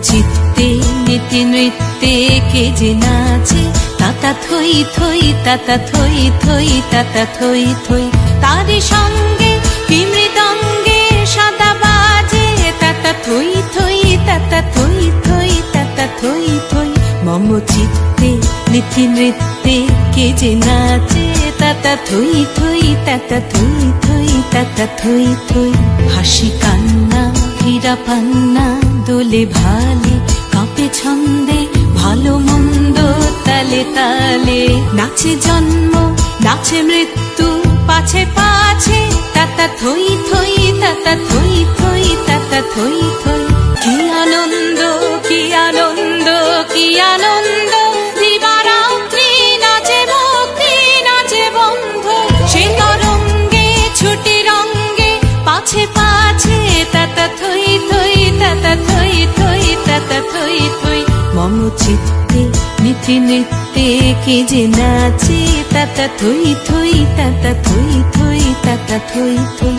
চিত্তে নীতি নৃত্যে কে যে নাচে, তাতা থই থই তাতা থই থই তাতা থই থই। তারি সঙ্গে কি মৃদঙ্গে সাদা বাজে, তাতা থই থই তাতা থই থই তাতা থই থই। মম চিত্তে নীতি নৃত্যে কে যে নাচে, তাতা থই থই তাতা থই থই তাতা থই থই। হাসি কান্না হীরা পান্না দোলে ভালে, কাঁপে ছন্দে ভালো মন্দ তালে তালে। নাচে জন্ম নাচে মৃত্যু পাছে পাছে, তাতা থই থই তাতা থই থই তাতা থই থই। কি আনন্দ কি আনন্দ কি আনন্দ, দিবারাত্রি নাচে ভক্তি নাচে বন্ধ। সে তরঙ্গে ছুটি রঙ্গে পাছে পাছে, তাতা থই থই তাতা থই থই তাতা থই থই। মম চিত্তে নীতি নৃত্যে কে যে নাচে, তাতা থই থই তাতা থই থই তাতা থই থই।